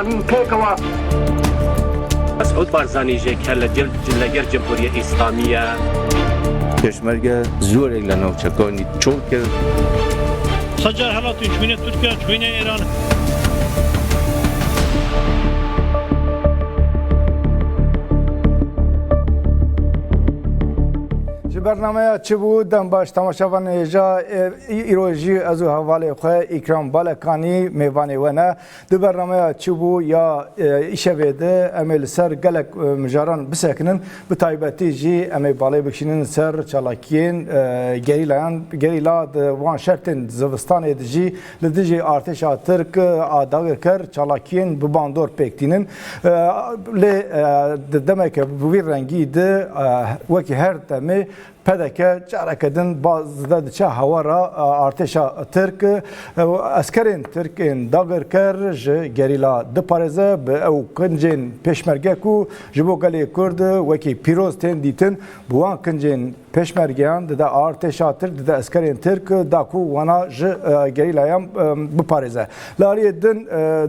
زانین پیکوا مسعود بارزانی جه کل جلگر جمهوری اسلامیه پشمرگه زور لنو چکانی چون که سجار حالات چوینه ترکیه چوینه ایران برنامه چه بود دم باش تماشاوان ایجا ایروژی از حواله خو اکرام بالکانی میوانی ونه دو برنامه چه بود یا ایشویده امیل سر گلک مجاران بسکنن به تایبتی جی امی بالای بکشینن سر چالاکین گریلا وان شرطن زوستان ادجی لدجی ارتش ترک آداگر کر چالاکین به باندور پکتینن ل دمک بوی رنگی ده وکی هر دمه پدکه چارکدن باز دچه هوا را ارتش ترک اسکرین ترکین داگر کر گریلا د پارزه او کنجن پشمرگه کو جبو گلی کرد وکی پیروز تن دیتن بوان کنجن پشمرگیان د ارتش ترک د اسکرین ترک دا کو وانا گریلایم بپارزه لالی دن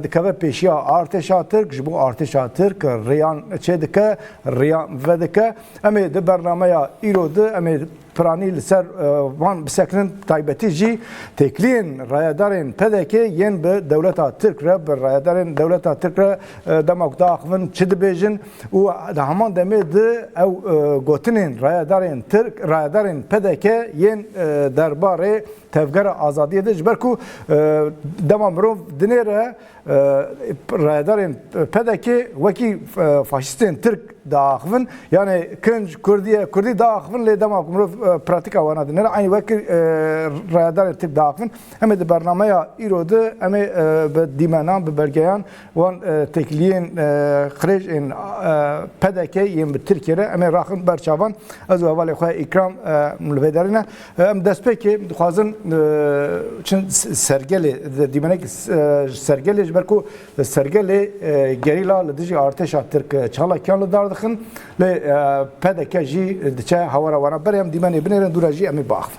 د کبه پیشیا ارتش ترک جبو ارتش ترک ریان چه دکه ریان ودکه امی د برنامه ایرود امی پرانی لسر وان بسکنن تایبتی جی تکلین رایدارین پدکی ین به دولت ترک را به رایدارین دولت ترک را دماغ داخون چه دبیجن و همان دمید او گوتنین رایدارین ترک رایدارین پدکی ین درباره تفگر آزادی دش برکو دمام رو دنیره رایدارین پدکی وکی فاشیستین ترک داخون یعنی کنج کردی داخون لی دماغ رو پراتیکا وانا دنیره aynı وکی رایدارین ترک داخون همه د برنامه ایروده همه به دیمانان به برگیان وان تکلیین خریج این پدکی یم به ترکیه همه راخن برچاوان از اول خواه اکرام ملویدارینه هم دست پکی خوازن چون سرگلی دیمانه سرگلی برکو سرگلی گریلا لدیجی ارتش ترک چالاکیان لداردخن ل پدکی جی دچه هوارا وانا بریم دیمانه بنیرن دوراجی امی باخ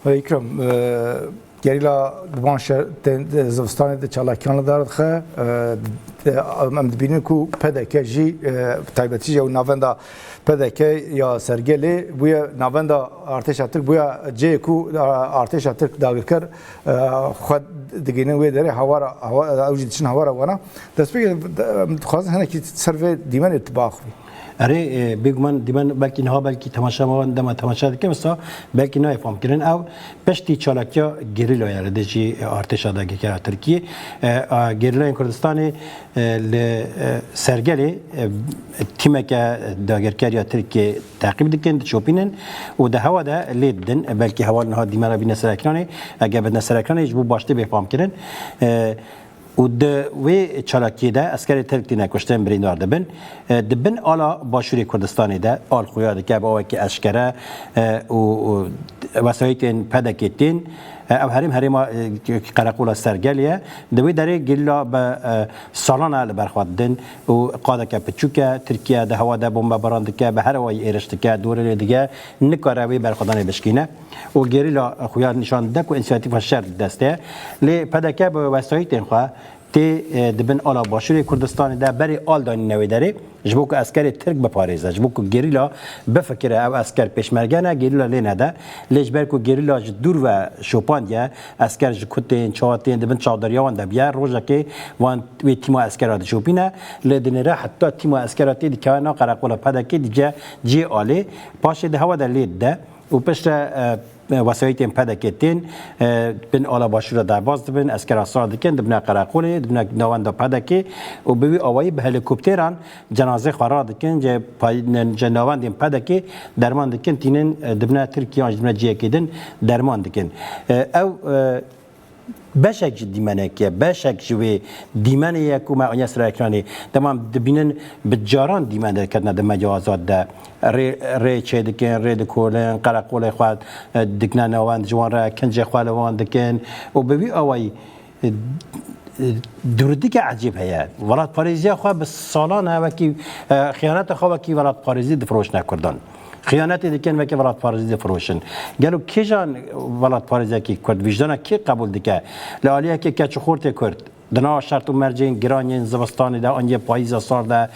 اکرم گریلا دوان شهر زوستان د چالاکیان دارد خه ام دبینن کو پدکه جی تایبتی جو ناوندا پدکه یا سرگلی بویا ناوندا ارتش ترک بویا جی کو ارتش ترک داگرکر خود دگینه وی داره هوارا اوجی دشن هوارا وانا دست بگیر خواست هنه کی سر دیمان اتباق اره بگمان دیمان بلکی نه بلکی تماشا ما دم تماشا دکم است بلکی نه فهم کردن او پشتی چالاکیا گریلا یاره دچی ارتش داگی که ترکیه گریلا کردستانی ل سرگلی تیم که داگرکاری ترکیه تعقیب دکن چوپینن و ده هوا ده لیدن بلکی هوا نه دیمان بین سرکرانی اگه بدن سرکرانی جبو باشته بفهم کردن و د وی چالاکی ده اسکر ترک دینه کشتن بریندار دبن آلا باشوری کردستانی ده آل خویا ده که با که اشکره و وسایتین پدکتین او هریم قرقولا سرگلیه دوی داره گلا به سالانه برخوردن و قاده که پچوکه ترکیه ده هوا ده بمب براند که به هر وای ارشت که دوره دیگه نکاره وی برخوردن بشکینه و گریلا خویا نشان ده که انسیاتیف شر دسته لی پدکه به وسایتین خواه تی دبن آلا باشوری کردستان ده بری آل دانی نوی داره جبو که اسکر ترک بپاریزه جبو که گریلا بفکره او اسکر پیشمرگه نه گریلا لی نده لیش بر که گریلا دور و شوپاندیه اسکر جکوتین چاوتین دبن چادریان ده بیار روزه که وان وی تیما اسکرات شوپینه لدنره حتی تیما اسکراتی دی که نا قرقولا پدکی دیگه جی آلی پاشه ده هوا ده لید ده و پشت وسایتین پدکتین بن آلا باشور درباز دبن اسکر اسرار دکن دبن قرقوله دبن نواندا پدکی و بوی آوایی به هلیکوپتران جنازه خورا دکن جه نواندین پدکی درمان دکن تینن دبن ترکیه دبن جیه کدن درمان دکن او بشک دیمنه که بشک جوی دیمنه یک و معانی سر اکرانی تمام دبینن بجاران دیمنه کردن در مجازات ده ری چه دکن ری دکولن قرقول خواد دکنن نواند جوان را کنج خوال وان دکن و ببی آوای دوردی که عجیب هست ولاد پاریزی خواه به سالانه وکی خیانت خواه وکی ولاد پاریزی دفروش نکردن خیانتی دیکن وکی ولاد پاریزی فروشن گلو کی جان ولاد پاریزی کی کرد وجدان کی قبول دکه لالیه کی کچ خورت کرد دنا شرط و مرجین گرانین زبستانی ده آنجا پاییز سال ده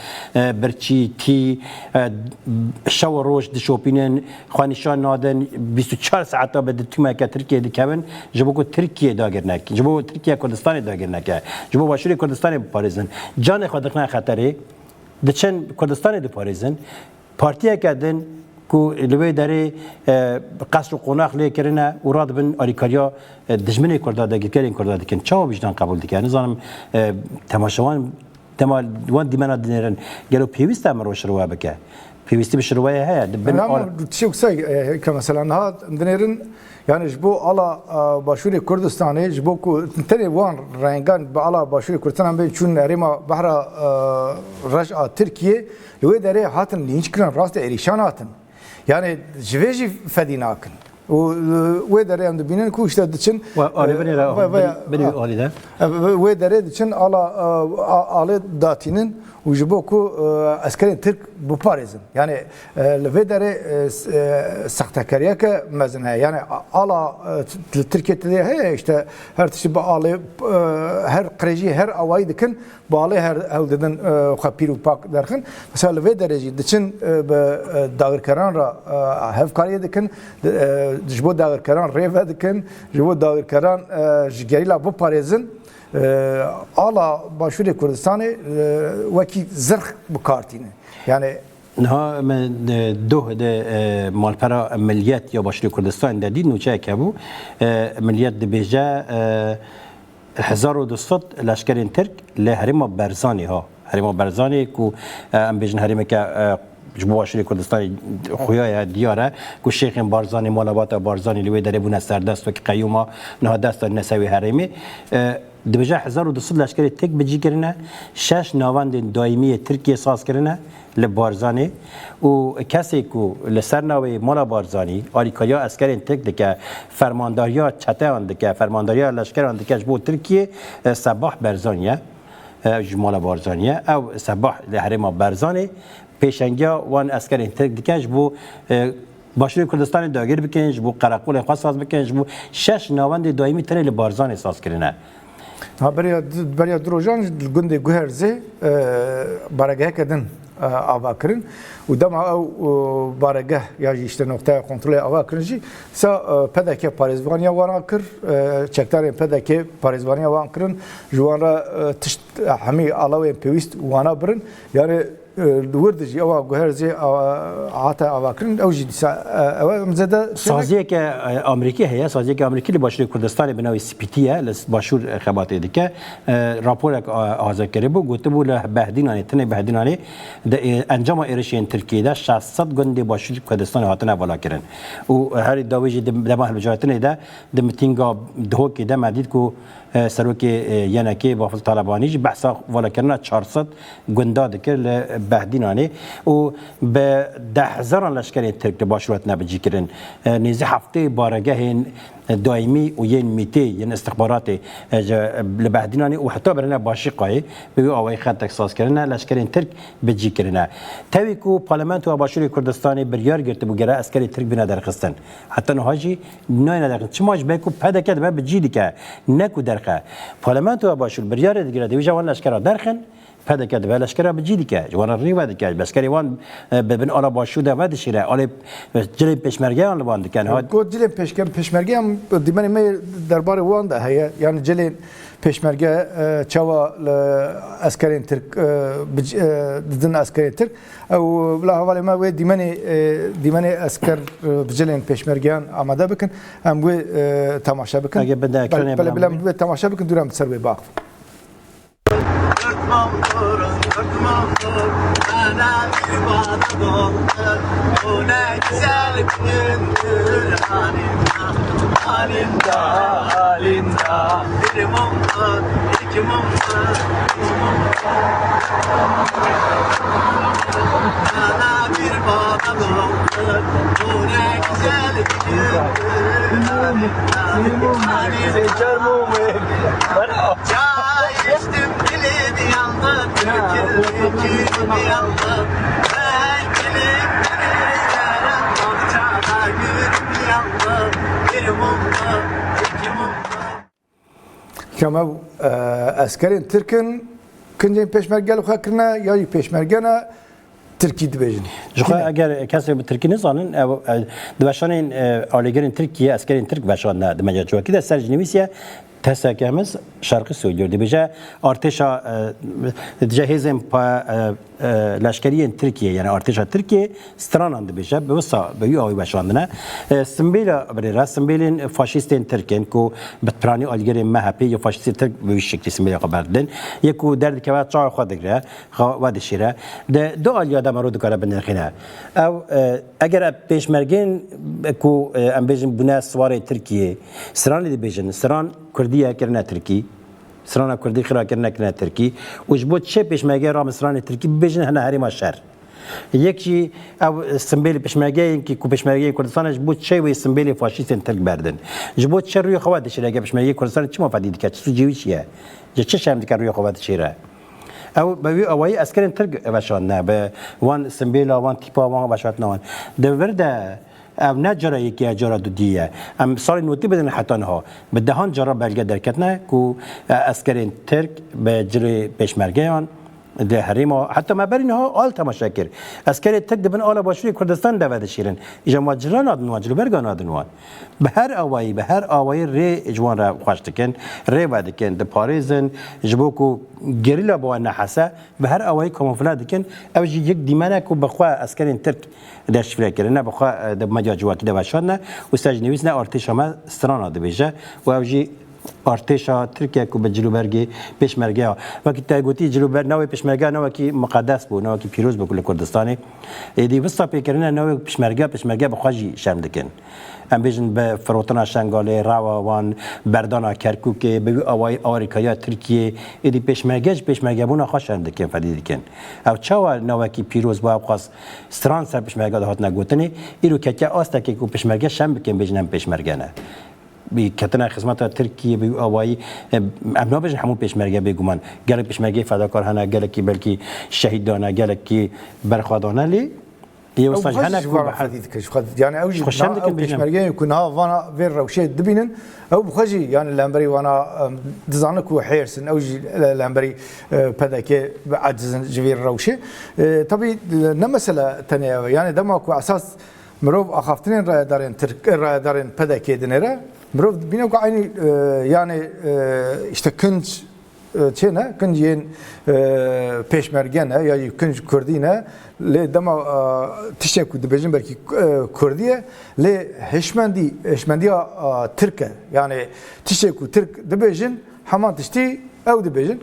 برچی تی شو روش دشوپینن خوانشان نادن 24 ساعت تا بده تو مکه ترکیه دیکن جبو کو ترکیه داگر نک جبو ترکیه کردستان داگر نک جبو باشوری کردستان پاریزن جان خود دخنه خطری دچن کردستان دی پاریزن پارتیه کردن کو لوی داره قصر و قناق لی کرنه و راد بن آریکاریا دشمنی کرده داگیر کرین کرده دکن چه وجدان قبول دکن نظام تماشاوان وان دیمنا دنیرن گلو پیوست امروش رواه بکه پیوستی به شروعه هیا بن آل چیو سای که مثلا ها دنیرن yani jbo ala başuri Kurdistan'ı jbo ku tane wan rengan ba ala başuri Kurdistan be çun erima bahra raja Türkiye ve dere hatın linç kıran rast erişan hatın yani jveji fedinakın ve dere hem de binen ku işte için beni alide ve dere için ala datinin وجبو کو عسكري ترك بباريزن يعني لفيدري سختكريه كمزنها يعني على تركيا هي işte her tişi bağlı her kreci her avay dikin bağlı her evdeden xapiru pak derken mesela lefederi için dağırkaran ra hevkariye dikin jbo dağırkaran reve dikin jbo dağırkaran gerila buparizen ala başvuru Kurdistan'ı vaki zırh bu kartine yani ها من دو ده مالپرا عملیات یا باشوری کردستان دادی نوچه که بو عملیات دبیجه 1200 لشکرین ترک لحرم برزانی ها حرم برزانی کو ام بیجن حرم که جبو باشوری کردستان خویای دیاره کو شیخ بارزانی مالابات بارزانی لوی داره بونه سردست و که قیوما نه دست نسوی حرمی دبیجه 1200 لشکری تک بجی کرنه 6 نواند دائمی ترکیه ساز کرنه لبارزانی و کسی کو لسرناوی مالا بارزانی آریکایا اسکرین تک دکه فرمانداریا چته آن دکه فرمانداریا لشکر آن دکه جبو ترکیه صباح برزانیه جمالا بارزانیه او صباح لحرم برزانی پیشنگیا وان اسکرین تک دکه جبو باشوری کردستان داگیر بکن جبو قرقول خاص ساز بکن جبو 6 نواند دائمی تره لبارزانی ساز کرنه Ha beriya drojan günde guherze baragah kedin avakirin u dema ev baragah ya işte noktaya kontrole avakirin sa pedeke parizvaniya wan kir çektarên pedeke parizvaniya wan kirin ji wan re tişt hemî alawên pêwîst wana birin yani وردجی او گهرزی عاطا اواکرین او جی دیسا او مزدا سازی که آمریکی هست سازی که آمریکی لباشور کردستان به نوعی سپیتیه لباشور خباته دیگه راپور آزاد کرده بود گفته بود بهدینانی تنه بهدینانی انجام ایرشین ترکیه ده 600 گنده باشور کردستان هاتنه بالا کردن و هر داویجی دماه بجاتنه ده دمتینگا دهو که ده مدید کو سروک یعنی که وافل طالبانیش بحثا والا کردن 400 گنده دکر بهدینانی و به 10,000 لشکری ترک باشورت نبجی کردن نیزه هفته بارگه دائمی و ین میتی ین استخبارات لبهدینانی و حتی برنا باشی قای به اوای خط احساس کردن لشکر ترک بجی کردن توی کو پارلمان و باشور کردستان بریار گرفته بگیره عسکری ترک بنا درخستن حتی نهاجی نه ندارن چماش به کو پیدا کرد به بجی دیگه نکو درخه پارلمان و باشور بریار دیگه دوی جوان لشکر درخن پیدا کرد به لشکر بجی دیگه جوان ریواد کرد لشکری وان ببین آلا باشوده ود شیره آلا جلی پشمرگه آن لباند کنه گفت جلی پشمرگه هم دیمانی می درباره وان ده هیا یعنی جلی پشمرگه چوا عسکرین ترک دزن عسکرین ترک او بلا حوالی ما وی دیمانی عسکر بجلین پشمرگیان آماده بکن هم وی تماشا بکن اگه بده اکرانی بلا وی تماشا بکن دورم سر وی باق Ana bir bağda doldur Bu ne güzel gündür Halinde Bir mum var, iki mum var Ana bir bağda doldur Bu ne güzel gündür Çay içtim dilim yandı Türk'üm yandı Ben gelip giderim Bahçada gülüm yandı Bir mumda, iki mumda کما عسکرین ترکن کنجی پشمرگه لخوا کرنا یا پشمرگه ترکی دبیجن جوخه اگر کسی به ترکی نزانن دوشان آلیگرین ترکیه عسکرین ترک بشان نه دمجا چوکی ده سر جنویسیه تساکمز شرقی سوریه دی بجا ارتشا جهازم پا لشکری ترکیه یعنی ارتشا ترکیه سترانند بجا به وسا به یو آوی بشاندنه سمبیل بری راست سمبیلین فاشیستین ترکین کو بترانی آلیگری مهپی یا فاشیست ترک به ویش شکلی سمبیل قبردن یکو درد که وقت چای خود دگره خود شیره دو آلیا دم رو دکاره بنرخینه او اگر پیشمرگین کو ام بیجن بنا سوار ترکیه سرانی دی بیجن سران کردیه کرنا ترکی سرانه کردی خرا کرنا ترکی وجبوت چه پیشمرگه را سران ترکی بیجن هنه هریما شهر یکی او سمبل پیشمرگه کی کو پیشمرگه کردستان جبوت چه و سمبل فاشیست ترک بردن جبوت چه روی خواد شیره پیشمرگه کردستان چه مفادی دیگه چه جوی چیه چه شرم دیگه روی خواد شیره او به اوای عسکرین ترک باشان نه به وان سمبل وان تیپا وان باشات نه دورده او نه جرا یکی جرا دو دیه ام سال نوتی بدن حتی ها به دهان جرا بلگه درکت نه کو عسکرین ترک به جری پیشمرگه آن ده هریما حتی ما برین ها آل تماشا کرد عسکری ترک دبن آلا باشوری کردستان دوید شیرن ایجا ماجران آدنوان جلو برگان آدنوان به هر آوایی ری جوان را خوشتکن ری ودکن ده پاریزن جبو کو گریلا با نحسه به هر آوایی کاموفلا دکن او جی یک دیمانه کو بخواه عسکرین ترک در شفره کرد نه بخواه ده مجاجواتی ده باشد نه و سجنویس نه ارتش همه ستران آده بیشه و او جی ارتشا ترکیه کو به جلوبرگی پیشمرگه وقتی تاگوتی جلوبر نوی پیشمرگه نوی کی مقدس بو نوی کی پیروز بکل کردستانی دی وستا پیکرنه نوی پیشمرگه بخواجی شرم دکن ام بیشن به فروتنا شنگاله راوان بردانا کرکوک به اوای آمریکا ترکیه دی پیشمرگه بونا خوش شرم دکن فدی دکن او چاوا نوی کی پیروز با خاص ستران سر پیشمرگه دهات نگوتنی ایرو که آستا که کو پیشمرگه شرم بکن بیشنم پیشمرگه نه بی کتنا خدمات ترکیه بی آوایی امنا بجن همون پیشمرگه بگومان گله پیشمرگه فداکار هنه گله کی بلکی شهیدانه گله کی برخوادانه لی یه وسط هنه کو حدید کش خد یعنی اوجی پیشمرگه یکون ها وانا ویر روشه دبینن او بخجی یعنی لامبری وانا دزانه کو حیرسن اوجی لامبری پدکه عجزن جویر روشه طبی نه مسئله تنیه یعنی دما کو اساس مروف اخافتنین رای دارن پدکه دنره مروف بینو که اینی یعنی işte kınç چه نه کنجین پیشمرگه نه یا کنج کردی نه لی دما تشک کود بجن برکی کردیه لی هشمندی ترکه یعنی تشک کود ترک دبجن همان تشتی او دبجن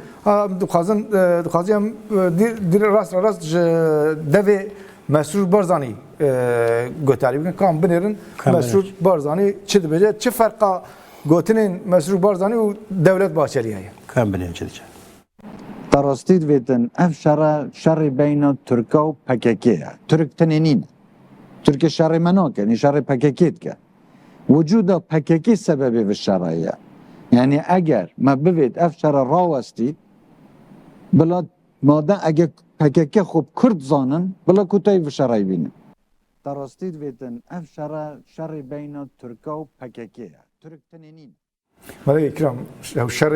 دخوازیم دیر راست دوی مسرور بارزانی گوتاری بکن کام بنیرن مسرور بارزانی چه دبجه چه فرقا گوتنین مسرور بارزانی و دولت باچلیه کام بنیرن چه دیگه تراستید ویدن اف شر بین ترکا و پککیه ترک تنینین ترک شر مناکه نی شر پککیت که وجود پککی سببی و شرایه یعنی اگر ما بوید اف شر راوستید بلا مادن اگر پککی خوب کرد زانن بلا کتای و شرای بینن تراستید ویدن اف شر بین ترکا و پککیه ترک تنینین ولی اکرام شر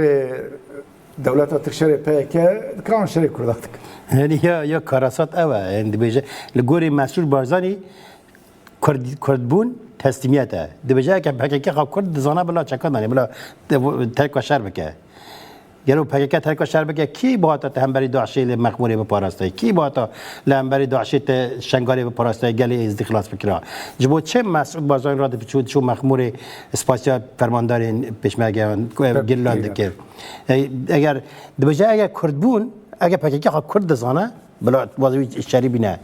دولت تکشر پیکه کان شر کرداتک یعنی یا کاراسات اوه یعنی دبیجه لگوری مسئول بارزانی کردبون تسلیمیته دبیجه که پککی خواب کرد زانه بلا چکان دانی بلا ترک و شر بکه یعنی پککی ترک و شر بکه کی باعث همبری داعشی مخموری بپارسته کی باعث همبری داعشی شنگاری بپارسته گلی ازدخلاص بکره جبو چه مسئول بارزانی را دفعه شو مخمور اسپاسیا فرماندار پیشمرگه گرلاند که اگر دبیجه اگر کردبون اگر پککی خواب کرد زانه بلا وضعی شری بینه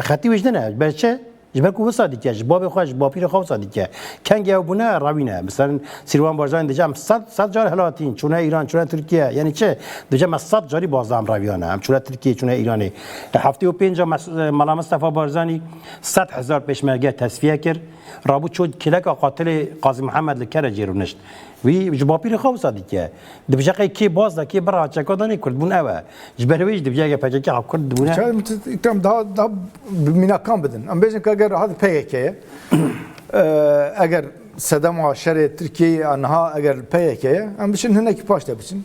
خطی وجده نه برچه جبر کو وسادی که جباب خوش با پیر خو وسادی که کنگه و بونه روینه مثلا سیروان بارزان دیجام 100 جار هلاتین چونه ایران چونه ترکیه یعنی چه دیجام 100 جاری بازام رویانه هم چونه ترکیه چونه ایرانی هفته و 5 ملا مصطفی بارزانی 100,000 پیشمرگه تصفیه کرد رابط شد کلک قاتل قاضی محمد لکره جیرونشت وی جباب پیر خو وسادی که دبجه کی باز ده کی برا چکادانی کرد بون اوه جبرویج دبجه پککی خوب کرد بونه کم دا میناکان بدن ام بیشن که اگر هذا پیکه اگر صدام شر ترکیه آنها اگر پیکه ام بیشن هنر کی پاشته بیشن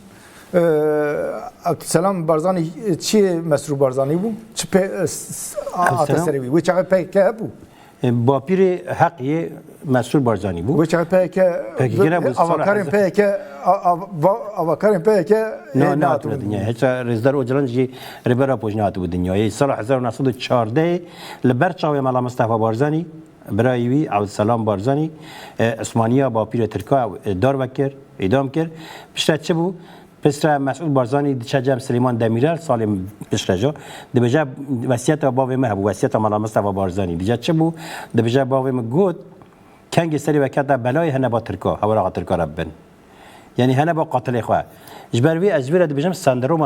سلام بارزانی چی مسرور بارزانی بو چه آتشری بو چه پیکه بو با پیر حقی مسئول بارزانی بود. و چه پیکه آوکاریم پیکه آوکاریم پیکه نه تو دنیا هیچ رزدار اوجلان جی ربرا پوجنا تو دنیا ای سال 1914 لبرچاوی ملا مصطفی بارزانی برایوی عبدالسلام بارزانی عثمانیا با پیر ترکا دار وکر اعدام کرد پیشتر چه بود پسر مسئول بارزانی دیشجم سلیمان دمیرال سال پیشرجا دبجه وصیت باوی مه بود وصیت ملا مصطفی بارزانی دیجا چه بود دبجه باوی مگود کنگ سری وکت بلای هنه با ترکا هورا ترکا ربن یعنی هنه با قاتل خواه جبروی اجبره دبجم سندروم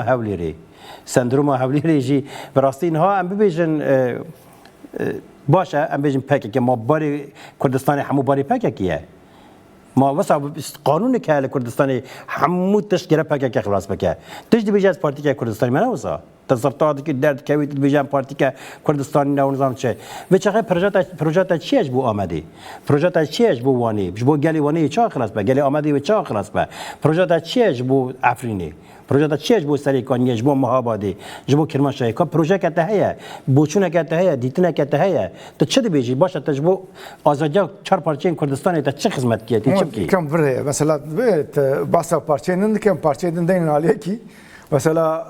هولیری جی براستی اینها ام ببیجن باشه ام ببیجن پکه که ما باری کردستان همو باری پکه کیه ما واسه قانون که کردستان همو تشکیل پکه که خلاص بکه تجدید بیش از پارتی که کردستانی من واسه تصرفات که درد کویت بیشتر پارتی که کردستانی نوازم چه و چه پروژه چیش بو آمده پروژه چیش بو وانی بو گلی وانی چه خلاص به گلی آمده و چه خلاص به پروژه چیش بو افرینی پروژه چیش بو سریکانیش بو مهابادی جبو کرمانشاهی که پروژه که تهیه بوچونه که تهیه دیتنه که تهیه تو چه بیشی باشه تجبو آزادی چهار پارچه کردستانی تا چه خدمت کیه چه کی کم بره مثلا باسا پارچه نندکم پارچه دندین عالیه کی مثلا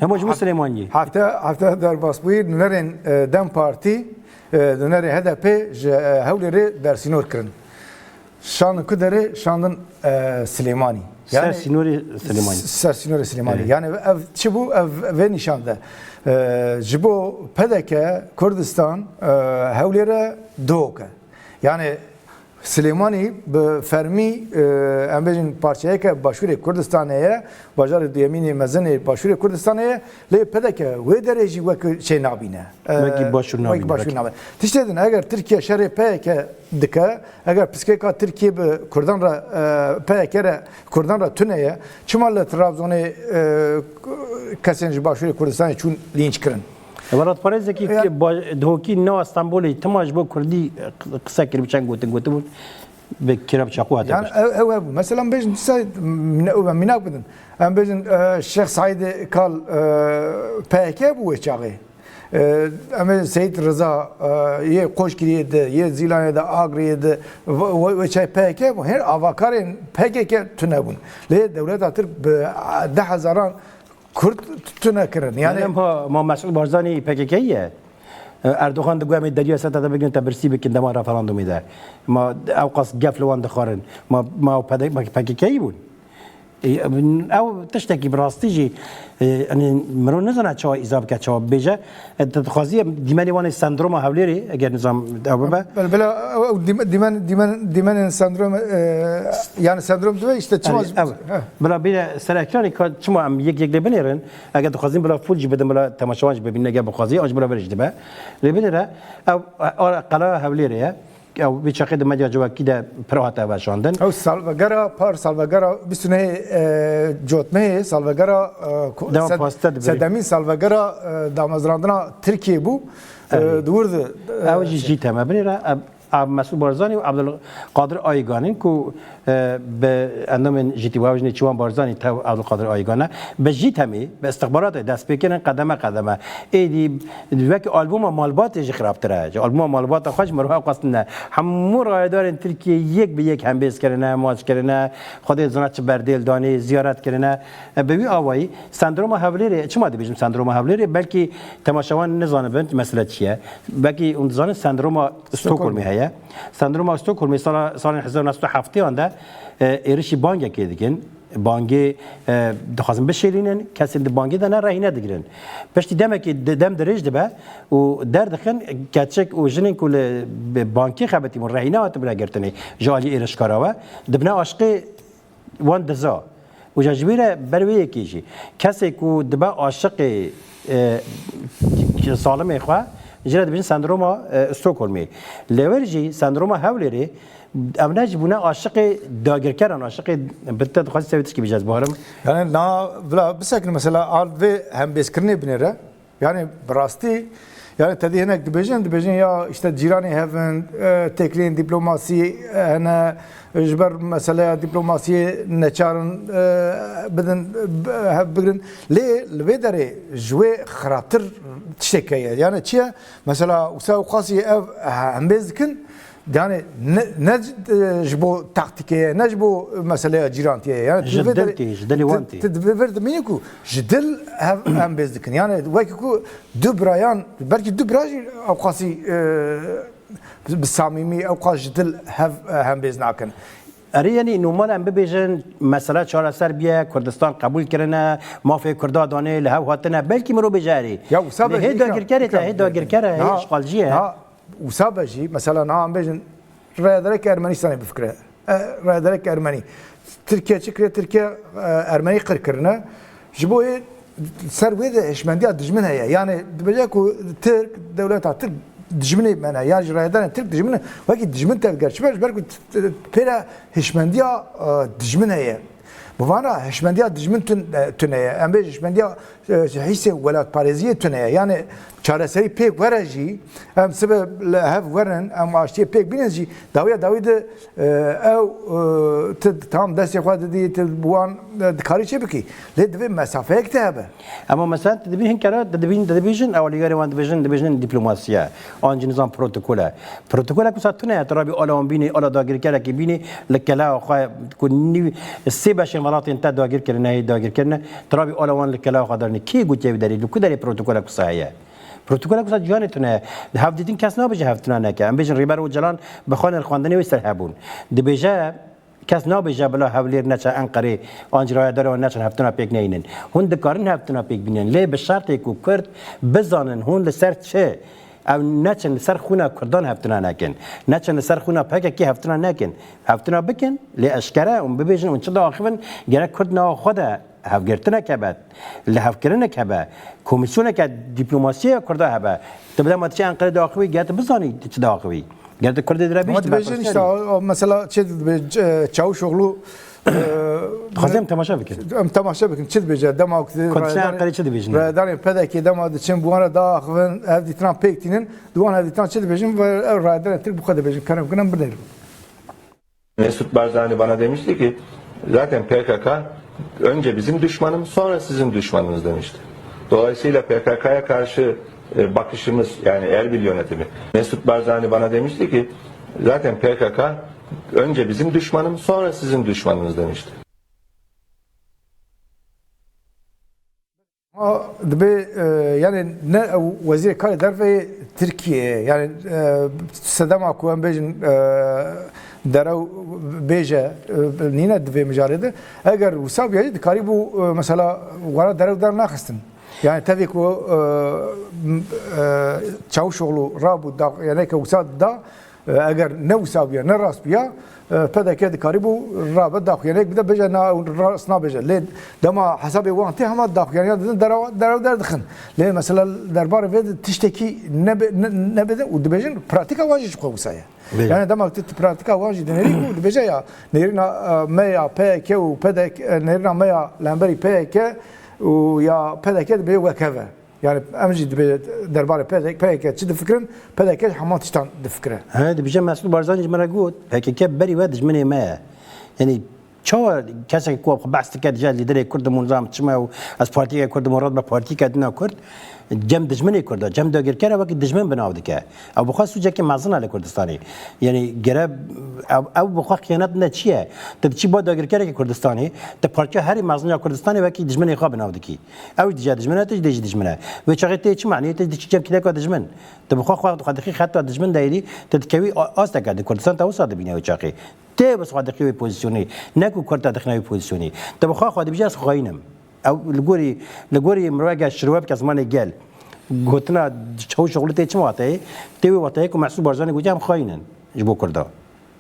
همه جمهور سلیمانی هفته در باسپویر نرین دم پارتی نرین HDP هولی در سینور کرن شان کدره شاندن سلیمانی سر سینور سلیمانی یعنی چی بو و نشانده جبو پدکه کردستان هولی دوکه یعنی سلیمانی به فرمی ام بجن پارچه‌ای که باشور کردستانه بازار دیمینی مزن باشور کردستانه لی پدکه و درجی وک چه نابینه وکی باشور نابینه تشتدن اگر ترکیه شر پیکه دکه اگر پسکه که ترکیه به کردان را پیکه را کردان را تونه چمال ترابزون کسینج باشور کردستان چون لینچ کردن ولات پارێزێکی که دهۆکی ناو ئەستانبولی تماش بۆ کوردی قسە کرد بچەند گوتبوون بە کێرە بچاقو هاتە ئەوە بوو مەسەلەن بێژن میناک بدن ئەم بێژن شێخ سعید کاڵ پایەکە بوو چاغێ Ama Seyit Rıza ye Koşkiri'de ye Zilan'da Agri'de ve çay PKK bu her avakarın PKK tünebun. Le devlet atır 10,000 Kürt tünekirin. Yani ما مسئول بارزانی PKK'یه اردوغان دگوه می دریا سطح تا بگن تبرسی بکن دما رفراندومی ده ما اوقاس گفل وان دخارن ما PKK'ی بود او تشتكي براستيجي يعني مرون نزنا چا اضافه که چا بيجا تخازي ديماني وان سندروم هاوليري اگر نظام اوبا بلا ديمان سندروم يعني سندروم ده işte çmaz بلا بلا سرکرانی که چما هم یک لبنیرن اگر تخازين بلا فول جبدن بلا تماشاوانج ببین نگه بخازي اج بلا برج دبا لبنيره او قلا هاوليري او بیچاره مدیا جواکی ده پرهاته و شاندن او سالوگرا پار سالوگرا بیستونه جوتمه سالوگرا سدمین سالوگرا دامازراندنا ترکیه بو دورد او جی تمام بنیره مسئول بارزانی و عبدالقادر آیگانی که به اندام جیتی واجنی چوان بارزانی تا عبدالقادر آیگانه به جیت همی به استخبارات دست بکنن قدمه ایدی وقتی آلبوم مالبات جی خرابتره آلبوم مالبات خوش مروه قصدنه همو رایدارن ترکیه یک به یک هم بیز کرنه ماچ کرنه خود زنات بردیل دانی زیارت کرنه به وی آوایی سندروم هاولری چما دی بیشم سندروم هاولری بلکه تماشاوان نزانه بند مسئله چیه بلکه اون زان سندروم استوکهلمی هست سندروم استوکهلمی سال 1907 آنده ایرشی بانگ کردن بانگی دخوازم بشیرینن کسی بانگی دنه رهینه دگیرن پشتی دمه که دم درج دبه و در دخن کچک و جنین کل بانکی خبتی من رهینه وقت بلا گرتنی جالی ایرش کاراوه دبنا عاشقی وان دزا و جاجبیره برویه کیجی کسی که دبا عاشقی سالم اخواه جرد بین سندروم استوکهلمی لورجی سندروم هاولری امناج بنا عاشق داگرکران عاشق بتد خاص سویتش کی بجاز بهارم yani na bla bisakın mesela al ve hem beskrine binere yani brasti yani tedi henek dibejin ya işte cirani heven tekliğin diplomasi ana جبر مثلا دبلوماسية نشارن بدن بقولن ليه البدرة جوا خاطر تشتكي يعني شيء مثلا وساو قاسي هم بيزكن يعني نجبو تكتيكية نجبو مثلا جيرانتية يعني جدلي وانتي تدبرد منيكو جدل هم بيزكن يعني ويكو دبرايان بركي دبراجي أو قاسي بالصميمي او قاش دل هم بيزناكن اری یعنی نومان هم ببیجن مسئله چهار سر بیا کردستان قبول کردن مافی کردا دانه له هاتنه بلکه مرو بجاری یا وسابه هی داگرکره تا هی داگرکره هی اشغالجیه وسابه جی مثلا نام بيجن رادرك ارمنستان بفكره رادرك ارمني تركيا تشكري تركيا ارمني قركرنا جبو سر ويدا اشمندي دجمنها يعني بجاكو ترك دوله ترك دجمنه منه یا جرایدان ترک دجمنه وقتی دجمن تلقیش برکو پیرا هشمندیا دجمنه یه بوانا هشمندیا دجمن تنه ام بیش هشمندیا حیث ولایت پاریزیه تنه یعنی چاره سری پیک ورجی ام سبب هف ورن ام آشتی پیک بینجی داوی ده او تام دستی خواهد دی تبوان دکاری چه بکی لذا مسافه اکتابه اما مثلا تدبین کرد تدبیجن اولیگاری وان دبیجن دیپلماسیه آنج نظام پروتکل که ساتونه ترابی آلام بینی آلا داگر کرده که بینی لکلا خواهد کنی سه باشه مرات انت داگر کرده ترابی آلام لکلا خواهد کی گویی بداری لکوداری پروتکل که سایه پروتکل که جانتونه هفت دیدین کس نباشه هفتونه نکه ام بیشن ریبر و جلان بخوان الخواندنی و استرهابون دبیجه کس نباشه بلا حولیر نچه انقره آنجرای داره و نچه هفتونه پیک نینن هون دکارن هفتونه پیک بینن لی به شرط کو کرد بزانن هون لسر چه او نچن لسر خونه کردان هفتونه نکن نچن لسر خونه پاکه کی هفتونه نکن هفتونه بکن لی اشکره اون ببیجن اون چه داخلن گره کرد نه خوده هفگرتنه که بعد لحفکرنه که بعد کمیسیونه که دیپلماسی کرده هبه تبدأ ما تشي انقره داخوي قالت بزاني تش داخوي قالت كرد درابيش ما تبيجن مثلا چه چاو شغلو خازم تماشا بکن تماشا بکن چه بيجا دما كنت انقره چه بيجن رادار پدا کی دما چن بوانه داخون هفدی تران پیکتینن دوان هفدی تران چه بيجن و رادار تر bu kadar بيجن kanım kanım bir Mesut Barzani bana demişti ki zaten PKK önce bizim düşmanımız sonra sizin düşmanınız demişti. Dolayısıyla PKK'ya karşı bakışımız, yani Erbil yönetimi. Mesut Barzani bana demişti ki zaten PKK önce bizim düşmanımız, sonra sizin düşmanınız demişti. دبي يعني وزير كاري درفي تركيا يعني سدام اكوان بيجن درو بيجا نينا دبي مجارده اگر وساب يجد قريبو مثلا ورا درو در ناخستن يعني تفيكو تشاو شغلو رابو دا يعني كوساد دا اگر نو سابيا نراس بيا پدا که دکاری رابط داخلی بده بجا راس نبجا لید دما حساب وانتی همه داخلی در دخن لید مثلا درباره وید تشتکی نبده و دبجن پراتیکا واجد خوبسایه yani demek ki pratika vacid neri bu beje ya nerina meya pek u pedek nerina meya lamberi pek u ya pedek be ve keve yani amjid be derbare pek çi de fikrin pedek hamatiştan de fikre هذا بيجي مسؤول بارزاني جمرة جود هيك كيف بري وادج مني ما يعني شو كاسك كوب بعث كاد جال اللي دري كرد منظم تسمع از بارتي كرد مراد ببارتي كادنا كرد جم دجمني كرد جم داغر كره وقت دجمن بناو دكه او بخاص سوجا كي مازن على كردستاني يعني جرب او بخا خيانات نتشيه تبچي با داغر كره كردستاني ت بارتي هري مازن كردستاني وقت دجمني خا بناو دكي او دجا دجمنه تج دجمنه و چغيتي چ معني تج جم كده كد دجمن تبخا خا دقيق حتى دجمن دايري تتكوي استك كردستان تو صاد بينه وچاقي تي بس قدقي بوزيشني نكو كرت دخناوي بوزيشني تبخا خا دي بجاس خاينم او لگوری مراجع شروع که زمان گل گوتنا چه شغلته چه وقته تیوی وقته که محسوب بارزانی گویم خاینن جبو کرده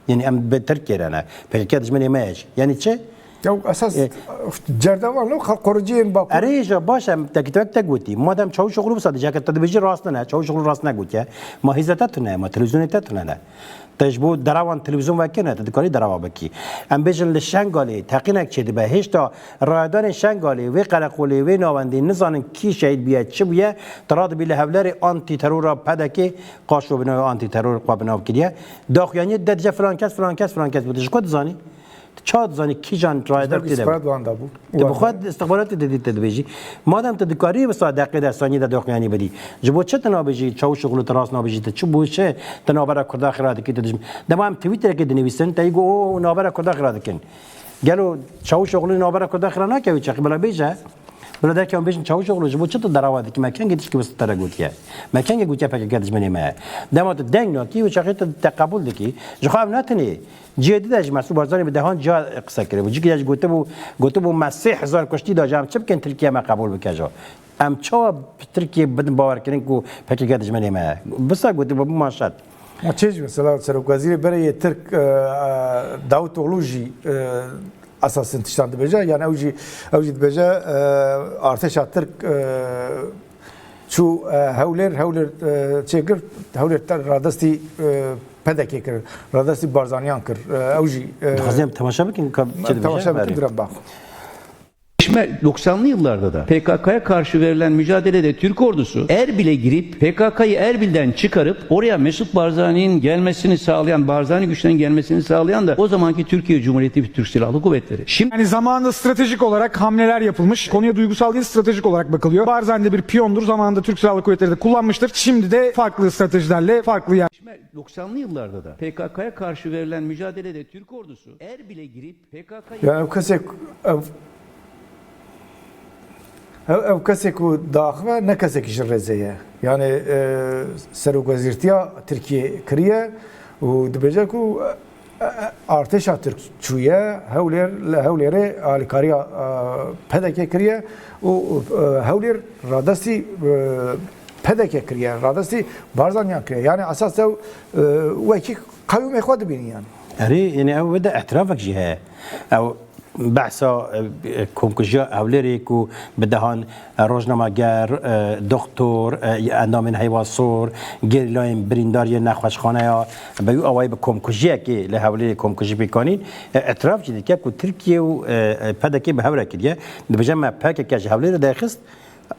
یعنی ام بهتر کردنه پس من نمیش یعنی چه یا اساس جردوان لو خرجين با اريجا باشا تكتك تقوتي مادام چه شغل بس دیگه که تدبیجی راست نه چه شغل راست نگوتیه ما هیزتاتونه ما تلویزیونیتاتونه نه تجبو دراوان تلویزیون وکنه تدکاری دراوا بکی ام بیشن لشنگالی تقینک چیدی به هیچ تا رادان شنگالی و قرقولی و نواندی نزانن کی شهید بیاد چه بیه تراد بیله هولر آنتی ترور پدکی قاشو بنای آنتی ترور قابناو کلیه داخیانی درجه فرانکس بودش کد زانی چاد زانی کی جان رایدر دیده بخواد استخبارات دیدید تدبیجی مادام تدکاری بس دقیقه دستانی در داخیانی بدی جبو چه تنابیجی چاو شغل تراس نابیجی چه بوشه تنابرا کرد آخرات کی تدجم دمام توییتر که دنویسن تایگو نابرا کرد آخرات کن گلو چاو شغل نابرا کرد آخرات نکوی چه بلا بیجه بلده که بیشتر چاو شغل جبو چه دراوادی که مکان گیتش که بس ترگوتیه مکان گوتیه پک گردش منی ما دمات دنگ نکی و چه تقبل دکی جخاب نتنی جدیدش مسئول بارزانی به دهان جا قصه کرده بود جیکش گوته بو مسیح هزار کشتی داشتم چه بکن ترکیه ما قبول بکجا ام چه ترکیه بدن باور کردن کو پک گردش منی ما بس گوته بو ماشات ما چیز مثلا سرک وزیر برای ترک داوود اولوژی اساس انتشار بجا يعني اوجي بجا ارتش ترك شو هولر چيگر هولر تر رادستي پدکی کر رادستی بارزانیان کر اوجی خازم تماشا بکن تماشا بکن باخ 90'lı yıllarda da PKK'ya karşı verilen mücadelede Türk ordusu Erbil'e girip PKK'yı Erbil'den çıkarıp oraya Mesut Barzani'nin gelmesini sağlayan, Barzani güçlerinin gelmesini sağlayan da o zamanki Türkiye Cumhuriyeti Türk Silahlı Kuvvetleri. Şimdi yani zamanında stratejik olarak hamleler yapılmış. Konuya duygusal değil, stratejik olarak bakılıyor. Barzani de bir piyondur. Zamanında Türk Silahlı Kuvvetleri de kullanmıştır. Şimdi de farklı stratejilerle farklı 90'lı yıllarda da PKK'ya karşı verilen mücadelede Türk ordusu Erbil'e girip PKK'yı او کسی کو داخله نه کسی که جرزه یعنی سرک وزیرتیا ترکیه کریه و دبیجه کو ارتش ترک چویه هولر آلیکاریا پدکه کریه و هولر رادستی پدکه کریه رادستی بارزانیان کریه یعنی اساس وکی قیوم خود بینی یعنی اری یعنی او بده اعترافك جهه او بحثا کمکجا اولیری کو بدهان روزنامه‌گر دکتر اندامین حیواسور گریلایم برینداری نخوشخانه یا به او اوای به کمکجی که لحولی کمکجی بکنین اعتراف جدید که کو ترکیه و پدکی به هوره کردیه بجمع پک که جهولی داخست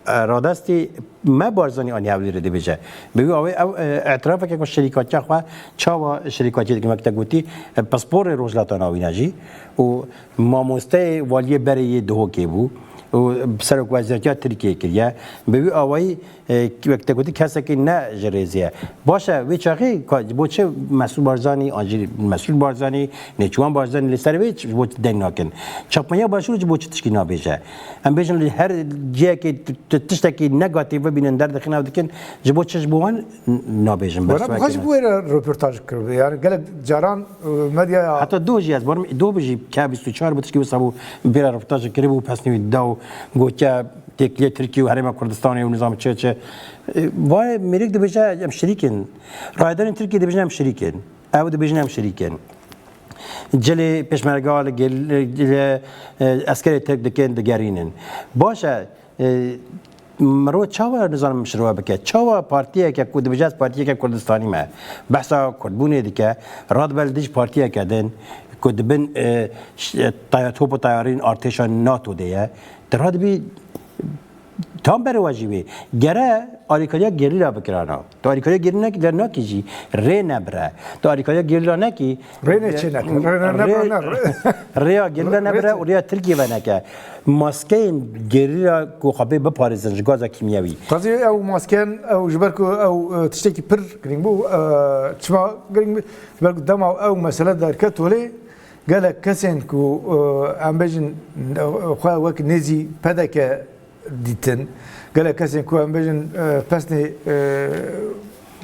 رادستی ما بارزانی آنی حولی ردی بجه بگو اوی اعتراف که شریکات چخوا چاوا شریکاتی که مکتب گویی پاسپور روزلاتان آوی نجی و ماموسته والی برای دو کی بو و سرک وزارت ترکیه کریه به وی آوایی وقت گفتی کسی که نه جریزیه باشه وی چاقی بوچه مسئول بارزانی آنجی مسئول بارزانی نچوان بارزانی لسر وی بوچه دنگ ناکن چاپمیا باشور جو بوچه تشکی نابیجه ام بیشن هر جایی که تشتکی نگاتیو بینن در دخیل نودکن جو بوچه جبوان نابیجن بس برای خواهش بویر رپورتاج کرد یعنی گلک جاران مدیا حتی دو جیاز برم دو بجی که 24 بتشکی وسابو بیره رپورتاج کردی بو پس نوید داو گوچه تکلیه ترکیه و حرم کردستانی و نظام چه وای میریک دبیجه هم شریکن رایدان ترکیه دبیجه هم شریکن او دبیجه هم شریکن جلی پشمرگال جلی اسکری ترک دکن دگرینن باشه مرو چاوا نظام مشروع بکه چاوا پارتیه که کود بجاز پارتیه که کردستانی ما بحثا کردبونه دیگه راد بلدیش پارتیه کردن کود بن توپ و طیارین ارتشان ناتو دیه دراد بی tam beri vacibi. Gere arikaya gerila bikirana. To arikaya gerila ki der ne kiji re nebre. To arikaya gerila ne ki re ne çenek. Re nebre. Re gerila nebre oraya Türkiye veneke. Maskeyin gerila ku xabe beparizin gaza kimyevi. Tazi ev masken ev jberku ev tişteki pir gring bu çma gring jberku dama ev mesele derket weli gelek kesen ku ambejin xwa vek nezi pedeke دیتن گله کسی که هم بیشتر پسنی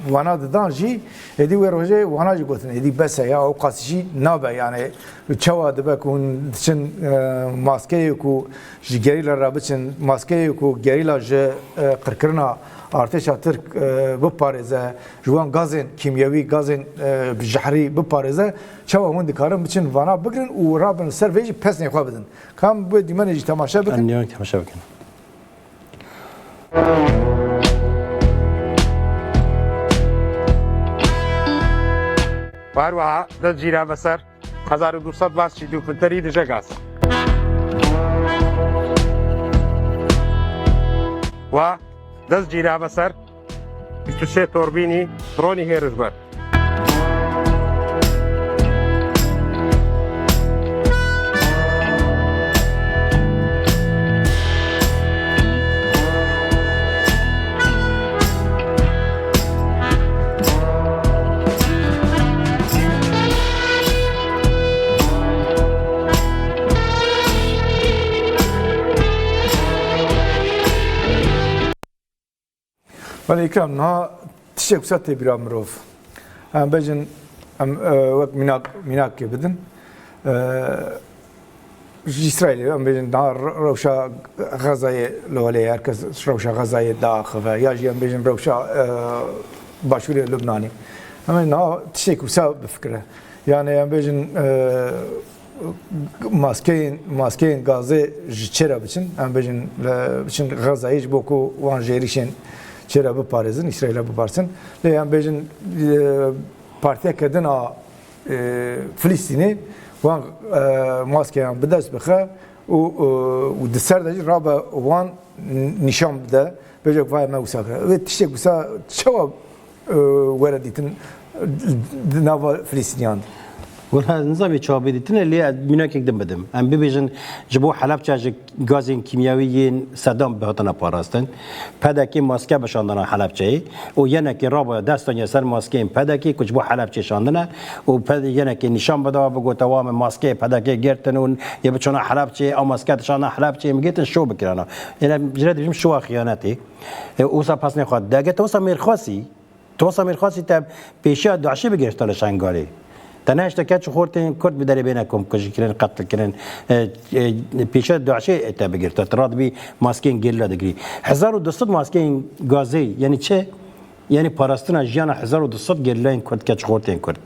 واناد دانجی ادی وروجه واناجی گفتن ادی بس یا او قاسیشی نابه یعنی چوا دبه کن چن ماسکه کو جگریلا رابطن ماسکه کو گریلا ج قرکرنا ارتش ترک بپارزه جوان گازن کیمیایی گازن جحری بپارزه چوا هون دکارم بچن وانا بگرن و رابن سر ویج پسنی خواه بدن کام بود دیمانجی تماشا بکن انیان تماشا بکن وهروها دست جیره بسر 1200 باز چی دو فلتری دجا گاز و دست جیره بسر 23 توربینی ترونی هیرز بر ولی اکرام نه تشک بسات بیرام روف ام بجن ام وقت میناک که بدن اسرائیل ام بجن نه روشا غزای لولی هرکس روشا غزای داخل یا جی ام بجن روشا باشوری لبنانی اما نه تشک بسات بفکره یعنی ام بجن ماسکین گازه چرا بچن ام بچن غزایش بوکو وان جریشن چرا بپارزن اسرائیل بپارسن لیام بیشن پارتیا کردن فلسطینی وان ماسکه هم بدست بخه و دسر داشت رابع وان نشان بده بجا وای ما وساکره و تشک وسا چوا وردیتن ناو فلسطینیان والله نظامي شعبي دي تنا اللي مناك يقدم بدم ام بيجن جبو حلب تاج غازين كيميائيين صدام بهتنا باراستن پداكي ماسكه بشاندنا حلب چي و ينكي رابا دستان يسر ماسكين پداكي كجبو حلب چي شاندنا و پد ينكي نشان بدا بگو توام ماسكه پداكي گرتنون يبچنا حلب چي او ماسكه شاندنا حلب چي مگيتن شو بكرانا يعني جرد بيجم شو خيانتي اوسا پس نخواد داگه توسا میرخواسی تب پیشا دعشي بگرفتال شنگالي تناش تكاتش خورتين كرد بدري بينكم كجي كرين قتل كرين بيشات دعشة تبغير تراد بي ماسكين جيلا دغري 1200 ماسكين غازي يعني چه يعني باراستنا جيانا 1200 جيرلاين كرد كاتش خورتين كرد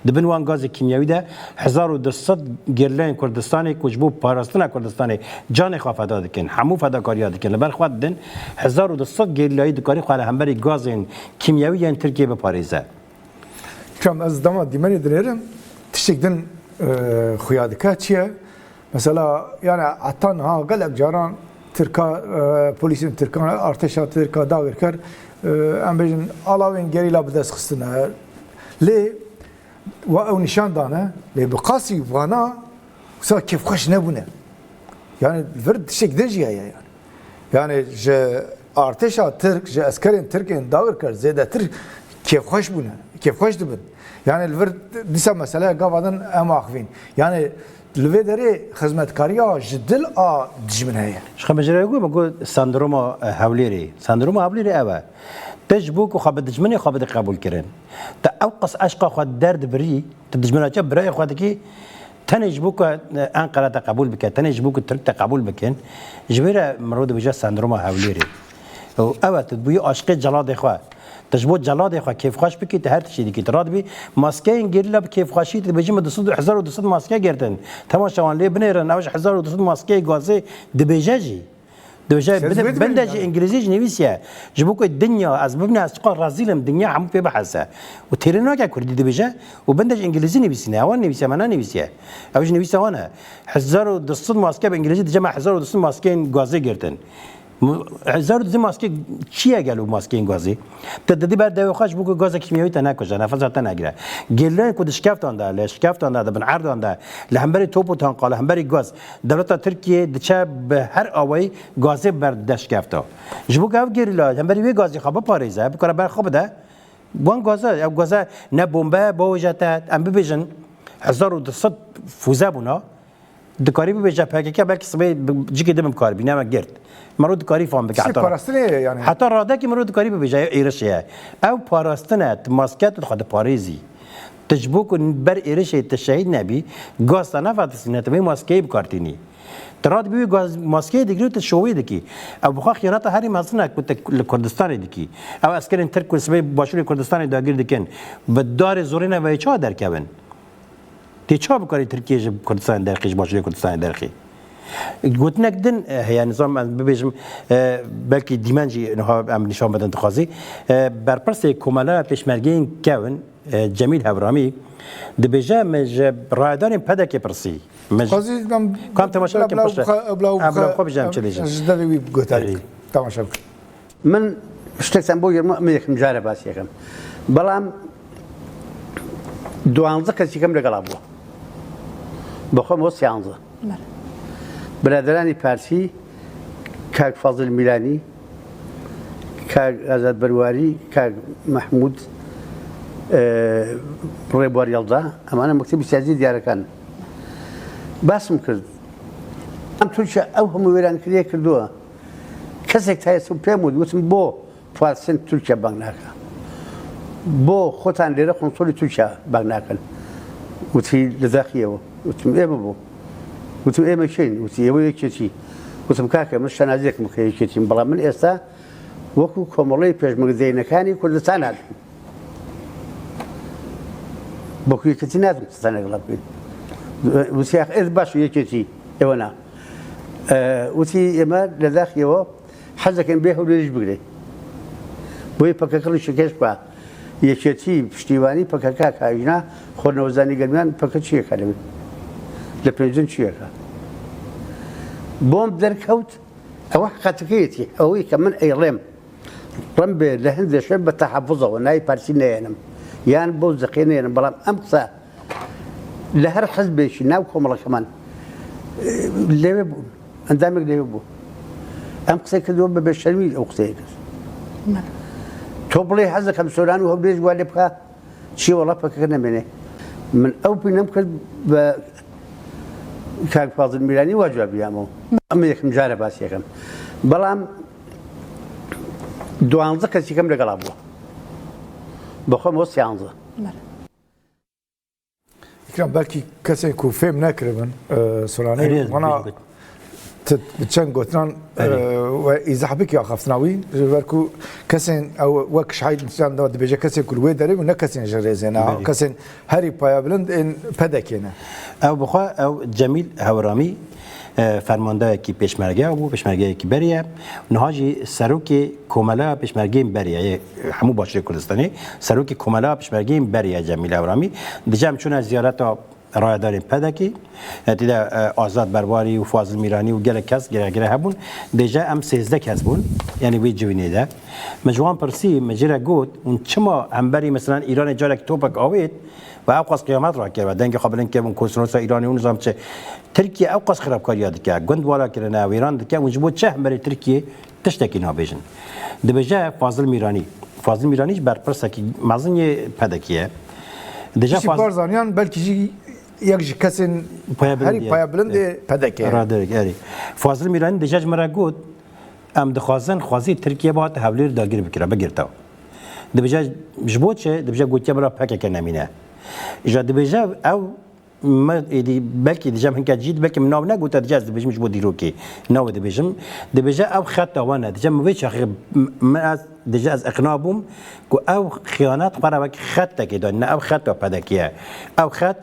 دبن وان غاز كيميائي ده 1200 جيرلاين كردستاني كجبو باراستنا كردستاني جان خافدا دكن حمو فداكاريا دكن لبر خود دن 1200 جيرلاي دكاري خاله همبري غازين كيميائي يعني تركيا بباريزه کم از دما دیمانی دنیرم تشکدن خیادکه چیه مثلا یعنی عطان ها قلق جاران ترکا پلیسین ترکان ارتشا ترکا داغر کر ام بیشن علاوین گریلا بدست خستنه لی و او نشان دانه لی بقاسی وانا وسا کیف خوش نبونه yani vir tişek dejiye yani je arteşa Türk je askerin Türk'ün dağır kar zedetir keyf hoş buna keyf hoş dibin yani vir disa mesela gavadın em axvin yani لویدری خدمتکاری جدل دجمنه. شخمجره گو مگو سندروم هولیری اوه تجبوك وخابد دجمني خابد قبول كرن تا اوقص اشقا خد درد بري تدجمنا چه برای خودکی تنجبوك انقره قبول بك تنجبوك ترك قبول بكن جبيره مرود بجا سندروم هولیری اوه تدبوي عاشق جلاد خو تجبوت جلاد خو كيف خوش بكي هر شيء ديك تراد بي ماسكين غيرلا بكيف خوشي تبجي ما 1200 ماسكه گردن تمام شوان لي بنيرن اوش 1200 ماسكه غازي دبيجاجي بندج انجليزي نويسيا جبوك الدنيا از ببني اسقال رازيلم الدنيا عم في بحثه وتيرنا كردي دبيجا وبندج انجليزي نويسينا وان نويسيا مانا نويسيا اوش نويسيا وانا 1200 ماسكه بانجليزي جمع 1200 ماسكين غازي گردن 1200 ماسکه چیه گلو ماسکه این گازی تدادی بعد دوی خوش بگو گاز کیمیایی تا نکشه نفس تا نگیره گلن کد شکفتان ده لشکفتان ده بن عردان ده لهمبری توپ و تانقال لهمبری گاز دولت ترکیه دچه به هر آوایی گازی بر دشکفتا جبو گاو گریلا لهمبری وی گازی خواب پاریزه بکره بر خواب ده وان گازه او گازه نه بمب باوجته ام ببیجن 1200 فوزه بونا دکاری ببیجه پاکه بلکه سبی جیک دم کار بینه ما گرد مرود کاری فهم بکه حتی راده که مرود کاری به جای ایرشیه او پاراستنه ماسکت خود پاریزی تجبو کن بر ایرشی تشهید نبی گاز نفت سینه تبی ماسکی بکارتینی تراد بی گاز ماسکی دیگری تشوی دکی او بخوا خیانات هری مازنه کت کردستان دکی او اسکرین ترک سبی باشوری کردستان داگیر دکن بدار زورینه و چه درکبن تی چه بکاری ترکیه کردستان درخیش باشوری کردستان درخی قلت نقدن هي نظام ببيجم بلكي ديمانجي انها ام نشان بدن تخازي برپرسي كومالا پشمرگين كون جميل هورامي دبيجا مج رادان پدك برسي قاضي كم تماشا كم باش بلاو خو بجام چليجا جدوي بگوتاري تماشا من اشتكتم بو يرم ميك مجارب اسيكم بلام دوانزه كسي كم لقلابو بخو مو سيانزه برادرانی پارسی کاک فاضل میلانی کاک آزاد برواری کاک محمود ڕێبوار یەڵدا ئەمانە مەکتەبی سیاسی دیارەکان باسم کرد ئەم تورکیا ئەو هەموو وێرانکردیە کردووە کەسێک تا ئێستا پێم وتم بۆ پارسن تورکیا بانگ ناکە بۆ خۆتان لێرە قۆنسۆلی تورکیا بانگ ناکەن وتی لەداخیەوە وتم ئێمە بۆ وتم ئێمە چین وتی ئێوە یەکێتی وتم کاکە من شەنازێکم کە یەکێتیم بەڵام من ئێستا وەکو کۆمەڵەی پێشمەرگەدەینەکانی کوردستان هاتم بۆکو یەکێتی ناتم قسە لەگەڵا بکەین وتی ئێز باش یەکێتی ئێوە نا وتی ئێمە لەداخیەوە حەز دەکەین بێ هەولێریش بگرێ بۆی پەکەکەڵی شکێش بکە یەکێتی پشتیوانی پەکەکە کاژنا خۆرنەوەزانی گەرمیان پەکە چیەکە لەوێ لە پێنجن چیەکە بۆم دەرکەوت ئەوە حقەتەکەیەتی ئەوەی کە من ئەیڵێم ڕەم بێ لە هەندێک شوێن بە تەحەفوزەوە ناوی پارسی نەهێنم یان بۆ زەقێ نێنم بەڵام ئەم قسە لە هەر حەزبێکی ناو کۆمەڵەکەمان لەوێ بوون ئەندامێک لەوێ بوو ئەم قسەی کردووە بە بێشەرمی ئەو قسەیە کرد تۆ بڵێ حەز دەکەم سۆران و هەولێرش وا لێ بکە چی وەڵا پەکەکە نەمێنێ من ئەو پینەم کرد بە کاک فازڵ میرانی وا جوابیامەوە ئەمە یەکەم جارە باسیەکەم بەڵام دوانزە کەسێکم لەگەڵا بووە بەخۆمەوە سیانزە ئیکرام بەلکی کەسێک و فێم نەکردبن سۆرانەی وەنا بچەند گوتنان ئیزەحبێکی ئاخەفتناوی بەرکو کەسێن ئەو وەک شاید نیشاندەوە دەبێژە کەسێک وێ دەرێ و نە کەسێن ژەڕێزێنە کەسێن هەری پایە بلند پەدەکێنە ئەو بخوا ئەو جەمیل هەورامی فەرماندەیەکی پێشمەرگە بوو پێشمەرگەیەکی بەریە نهاژی سەرۆکی کۆمەلا پێشمەرگەین بەریە هەموو باشووری کوردستانی سەرۆکی کۆمەلا پێشمەرگەین بەریە جەمیل هەورامی دەجام چوونە زیارەتە رایداری پدکی تیدا آزاد برواری و فاضل میرانی و گله کس گره هبون دیجا ام 13 کس بون یعنی وی جوینه ده مجوان پرسی مجرا گوت اون چما انبری مثلا ایران جالک توپک آوید و اوقاس قیامت را کرد دنگ قبل اینکه اون کنسولوس ایرانی اون نظام چه ترکیه اوقاس خرابکاری یاد کرد گند والا کردن و ایران دکه اون جبوت چه انبری ترکیه تشتکی نابیجن دبجا فاضل میرانی بر پرسکی مازنی پدکیه دیجا بارزانیان بلکه یک کسین هری پایا بلند پدکه را داره فاضل میرانی دیجا مرا گفت ام دخوازن خوازی ترکیه باید حوالیر داگیر بکره بگیرتاو دبجا جبوت چه دبجا گوتیا برا پاکه کنامینه اجا دبجا او ما ایدی بلکه دیجا من کجید بلکه منو نگوت دیجا دبجا مش بودی روکی نو دبجا او خط وانا دیجا مویش من از دیجا از اقنابم کو او خیانت قرار وک خط کده نه او خط پدکیه او خط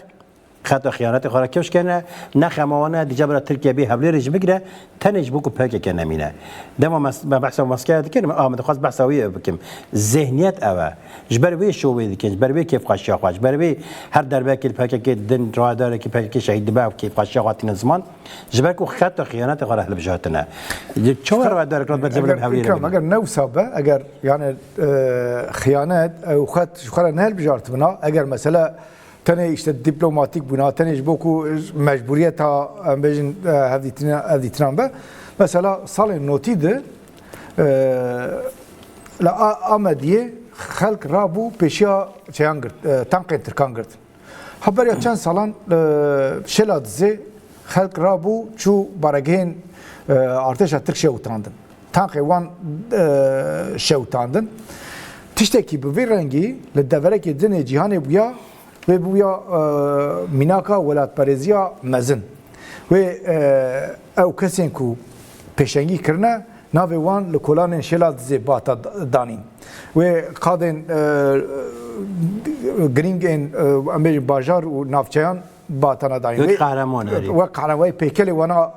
خیانت خورا کش کنه نه خمانه دیجا برای ترکیه به حولی رج بگیره تنش بکو پاک کنه مینه دم بحث مسکه دکن آمد خواست بحثاوی بکم ذهنیت اوه جبر وی شو وی دکن جبر وی کیف قاشیا خواج جبر وی هر دربه که پاک که دن راه داره که پاک شهید به کیف قاشیا خاطر زمان جبر کو خط خیانت خورا حل بجاتنا چه راه داره که بدل حولی اگر نو سابه اگر یعنی خیانت او خط خورا نهل بجارت بنا اگر مثلا تنه işte diplomatik buna tane boku mecburiyet ha bejin hevditinan be mesela salin notide la amediye halk rabu peşia çayangırt tankın Türkangırt haber ya çen salan şeladze halk rabu çu baragin arteşa Türkçe utandın tankı wan şevtandın tişteki bu bir rengi le deverek edine cihane buya ve bu ya minaka velat pareziya mezin ve ev kesin ku peşengi kirne nave wan le kolanên şelat zebata danin ve kadın gringên amej bajar û navçeyan batana danin ve kahraman ve kahraman pekeli wana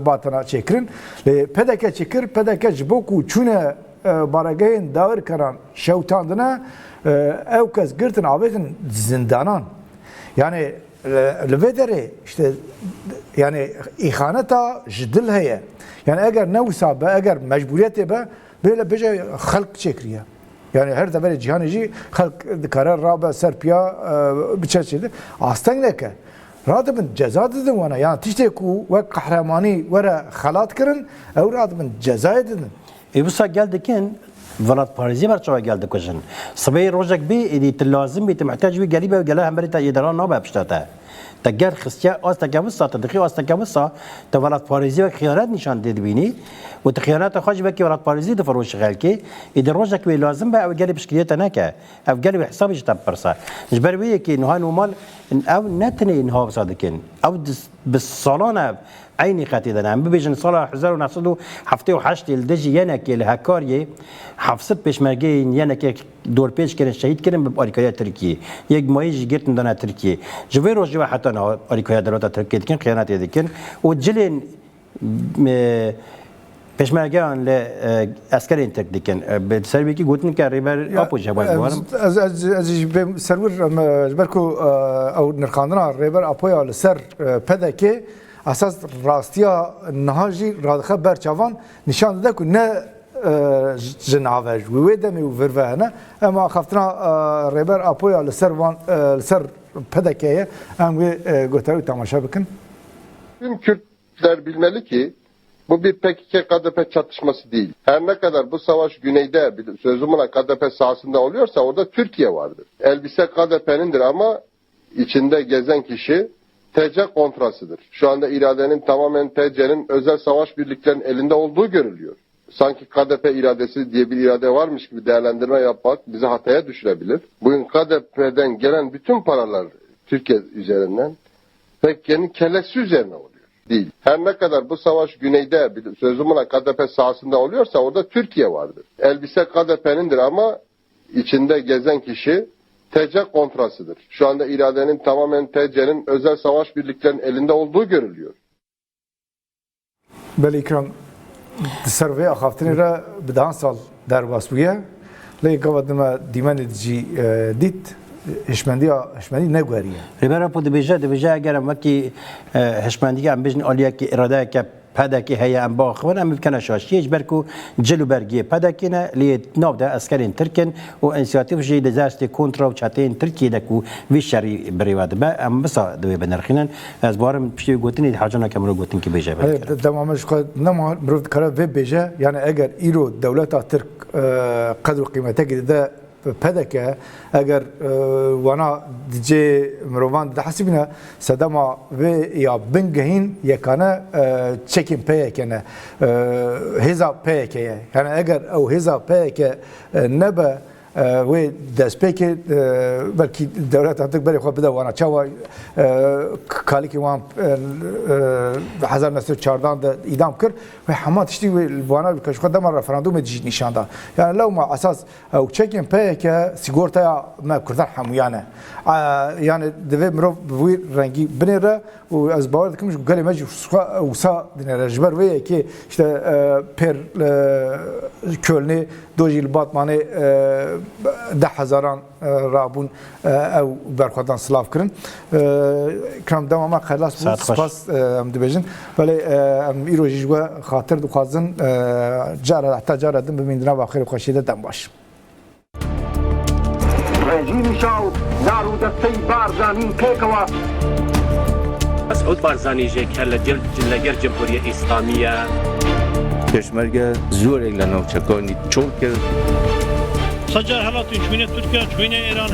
batana çekirin le pedeke çekir pedeke jboku çune baragayên dawir karan şewtandına ev kes girtin avetin zindanan yani lvedere işte yani ihaneta jidil heye yani eğer ne usabe eğer mecburiyet be böyle bece halk çekriye yani her de böyle cihaneci halk karar rabe serpiya biçeçedi aslan ne ki radımın ceza dedin bana yani tişte ku ve kahramani ve halat kırın ev radımın ceza edin bu sa geldikken ولات باريزي برچوا geldi كوجن صبي روجك بي دي لازم بي محتاج بي قريبه وقالها همبري تا يدران نوبه بشتاته تجار خستيا است كابوسا تدخي است كابوسا تولات باريزي خيارات نشان دبيني وتخيارات خرج بك ولات باريزي دفرو شغال كي اذا روجك بي لازم بقى قالي بشكليته هناك او قالي بحساب يجتب برصا جبر بي كي نهان ومال او نتني انها صادقين او بالصالونه عيني خاتيدنا عم بيجن صلاح حزار ونحصدو حفتي وحشتي الدجي ينك الهكاريه حفصت بيشمرجين ينك دور بيش كان شهيد كرم باريكايا تركيا يك مايج جيرتن دنا تركيا جويرو جوا حتى انا اريكايا دولتا تركيا كان خيانات يدكن وجلين بيشمرجان ل عسكرين تكدكن بسربيكي قلتن كاريبر ابو جبال بوارم از سرور جبركو او نرخاندنا ريبر ابويا لسر پدكي اساس راستیا نهاجی رادخه برچوان نشان داده که نه جناوج و دمی و ورونه اما خفتنا ریبر اپویا لسر وان لسر پدکیه ام گوتاوی تماشا بکن. Tüm Kürtler bilmeli ki bu bir PKK-KDP çatışması değil. Her ne kadar bu savaş güneyde sözüm ona KDP sahasında oluyorsa orada Türkiye vardır. Elbise KDP'nindir ama içinde gezen kişi TC kontrasıdır. Şu anda iradenin tamamen TC'nin özel savaş birliklerinin elinde olduğu görülüyor. Sanki KDP iradesi diye bir irade varmış gibi değerlendirme yapmak bizi hataya düşürebilir. Bugün KDP'den gelen bütün paralar Türkiye üzerinden PKK'nin kellesi üzerine oluyor. Değil. Her ne kadar bu savaş güneyde sözüm ona KDP sahasında oluyorsa orada Türkiye vardır. Elbise KDP'nindir ama içinde gezen kişi TC kontrasıdır. Şu anda iradenin tamamen TC'nin özel savaş birliklerinin elinde olduğu görülüyor. Beli ikram serve akhaftini ra bidan sal derbas buya. Ley kavadma diman edici dit هشمندی نگوریه ربرا پود بیجه اگر وکی هشمندی هم بجن آلیا که اراده که پدا که هیا ام باخون ام بکنه شاشیش برکو جلو برگی پدا کنه لیت ناب ده اسکرین ترکن و انسیاتیف جی دزاست کنترا و چاتین ترکیه دکو وی شری بریواد با ام بسا دوی بنرخینن از بارم پشتی گوتنی حاجنا کمرو گوتن که بیجه برکن تمامش خود نما مرد کار وی بیجه یعنی اگر ایرو دولت ترک قدر و قیمته گیده پدکه اگر وانا دیجی مروان ده حسبنا صدما و یا بنگهین یکانه چکین پیه کنه هزا پیه که یعنی اگر او هزا پیه که نبه و دست پیه بلکی دولت هاتک بری خواه بده وانا چاوا کالی که وان 1914 ده ایدام کرد و همه تشتی وانا بکش خود دمان رفراندوم دیجی نشان ده یعنی لو ما اساس او چکین پیه که سیگورتا ما کردن همویانه یعنی دوی مرو بوی رنگی بنره و از باور دکمش گلی مجی وسا دینه جبر وی که işte پر کلنی دو جیل باتمانه 10,000 رابون او برخوردان سلاف کرن کرام دماما خلاص بود سپاس ام دبیجن ولی ام ایروجی جوا خاطر دخوازن جاره حتی جاره دم بمیندنا و آخر خوشیده دم باش رژیم شاو دارو دستی بارزانین پیکوا مسعود بارزانی جه کل جلگر جمهوری اسلامیه پشمرگه زور لناوچکانی چون که سجار حالات 3 Türkiye 3 ایران